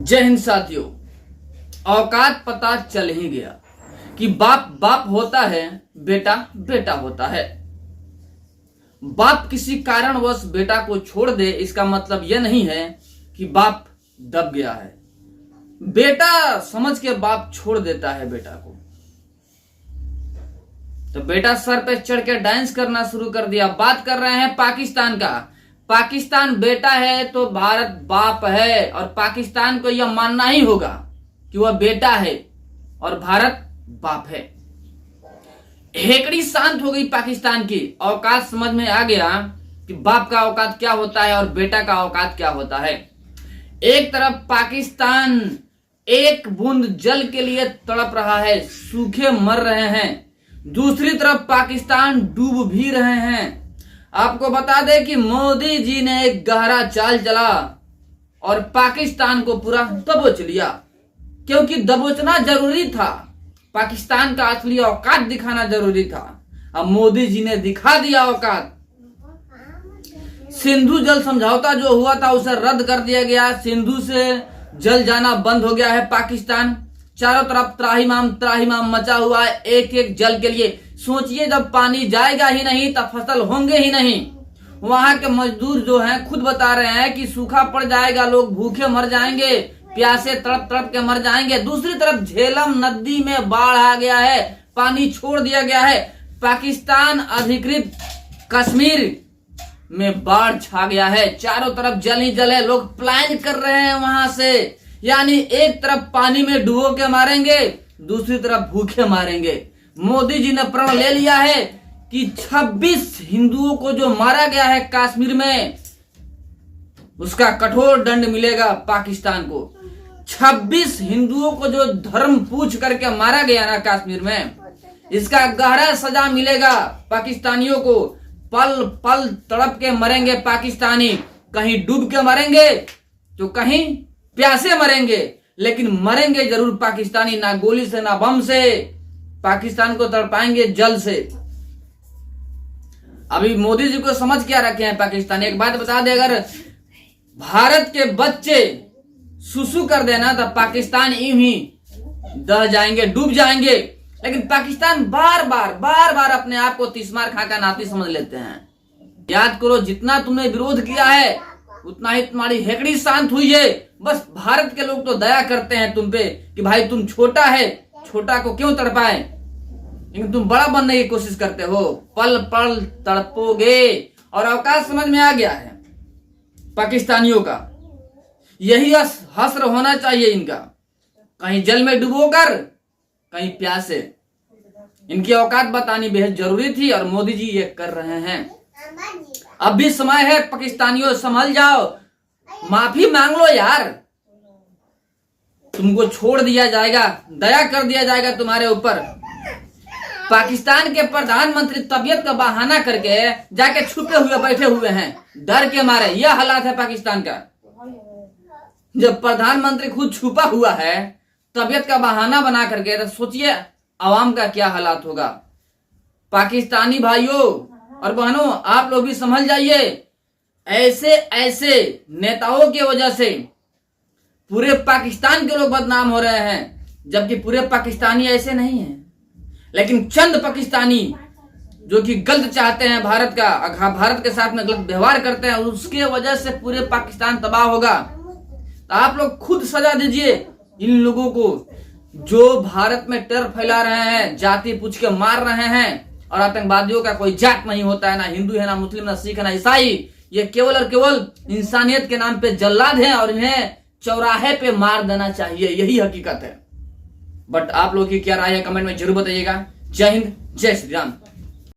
जय हिंद साथियों। औकात पता चल ही गया कि बाप बाप होता है, बेटा बेटा होता है। बाप किसी कारणवश बेटा को छोड़ दे, इसका मतलब यह नहीं है कि बाप दब गया है। बेटा समझ के बाप छोड़ देता है बेटा को। तो बेटा सर पे चढ़ के डांस करना शुरू कर दिया। बात कर रहे हैं पाकिस्तान का। पाकिस्तान बेटा है तो भारत बाप है, और पाकिस्तान को यह मानना ही होगा कि वह बेटा है और भारत बाप है। हेकड़ी शांत हो गई पाकिस्तान की। औकात समझ में आ गया कि बाप का औकात क्या होता है और बेटा का औकात क्या होता है। एक तरफ पाकिस्तान एक बूंद जल के लिए तड़प रहा है, सूखे मर रहे हैं। दूसरी तरफ पाकिस्तान डूब भी रहे हैं। आपको बता दें कि मोदी जी ने एक गहरा चाल चला और पाकिस्तान को पूरा दबोच लिया, क्योंकि दबोचना जरूरी था। पाकिस्तान का असली औकात दिखाना जरूरी था। अब मोदी जी ने दिखा दिया औकात। सिंधु जल समझौता जो हुआ था उसे रद्द कर दिया गया। सिंधु से जल जाना बंद हो गया है पाकिस्तान। चारों तरफ त्राहिमाम मचा हुआ है एक एक जल के लिए। सोचिए, जब पानी जाएगा ही नहीं तब फसल होंगे ही नहीं। वहां के मजदूर जो हैं खुद बता रहे हैं कि सूखा पड़ जाएगा, लोग भूखे मर जाएंगे, प्यासे तड़प तड़प के मर जाएंगे। दूसरी तरफ झेलम नदी में बाढ़ आ गया है, पानी छोड़ दिया गया है। पाकिस्तान अधिकृत कश्मीर में बाढ़ छा गया है। चारों तरफ जल ही जल है। लोग प्लान कर रहे हैं वहां से, यानी एक तरफ पानी में डुबो के मारेंगे, दूसरी तरफ भूखे मारेंगे। मोदी जी ने प्रण ले लिया है कि 26 हिंदुओं को जो मारा गया है कश्मीर में, उसका कठोर दंड मिलेगा पाकिस्तान को। 26 हिंदुओं को जो धर्म पूछ करके मारा गया ना कश्मीर में, इसका गहरा सजा मिलेगा पाकिस्तानियों को। पल पल तड़प के मरेंगे पाकिस्तानी। कहीं डूब के मरेंगे तो कहीं प्यासे मरेंगे, लेकिन मरेंगे जरूर पाकिस्तानी। ना गोली से ना बम से, पाकिस्तान को तड़पाएंगे जल से। अभी मोदी जी को समझ क्या रखे हैं पाकिस्तानी। एक बात बता दे, अगर भारत के बच्चे सुसु कर देना तो पाकिस्तान यूं ही दह जाएंगे, डूब जाएंगे। लेकिन पाकिस्तान बार बार अपने आप को तिस्मार खां का नाती समझ लेते हैं। याद करो, जितना तुमने विरोध किया है उतना ही तुम्हारी हेकड़ी शांत हुई है। बस भारत के लोग तो दया करते हैं तुम पे कि भाई तुम छोटा है, छोटा को क्यों तड़पाए, लेकिन तुम बड़ा बनने की कोशिश करते हो। पल पल तड़पोगे। और अवकाश समझ में आ गया है पाकिस्तानियों का। यही हश्र होना चाहिए इनका, कहीं जल में डुबोकर कहीं प्यासे। इनकी औकात बतानी बेहद जरूरी थी और मोदी जी ये कर रहे हैं। अब भी समय है पाकिस्तानियों, संभल जाओ, माफी मांग लो यार। तुमको छोड़ दिया जाएगा, दया कर दिया जाएगा तुम्हारे ऊपर। पाकिस्तान के प्रधानमंत्री तबीयत का बहाना करके जाके छुपे हुए बैठे हुए हैं डर के मारे। यह हालात है पाकिस्तान का। जब प्रधानमंत्री खुद छुपा हुआ है तबीयत का बहाना बना करके, तो सोचिए आवाम का क्या हालात होगा। पाकिस्तानी भाइयों और बहनों, आप लोग भी संभल जाइए। ऐसे ऐसे नेताओं की वजह से पूरे पाकिस्तान के लोग बदनाम हो रहे हैं, जबकि पूरे पाकिस्तानी ऐसे नहीं हैं। लेकिन चंद पाकिस्तानी जो कि गलत चाहते हैं भारत का, भारत के साथ में गलत व्यवहार करते हैं, उसके वजह से पूरे पाकिस्तान तबाह होगा। तो आप लोग खुद सजा दीजिए इन लोगों को जो भारत में टेरर फैला रहे हैं, जाति पूछ के मार रहे हैं। और आतंकवादियों का कोई जात नहीं होता है, ना हिंदू है, ना मुस्लिम, ना सिख, ना ईसाई। ये केवल और केवल इंसानियत के नाम पे जल्लाद हैं और इन्हें चौराहे पे मार देना चाहिए। यही हकीकत है। बट आप लोग की क्या राय है कमेंट में जरूर बताइएगा। जय हिंद, जय श्री राम।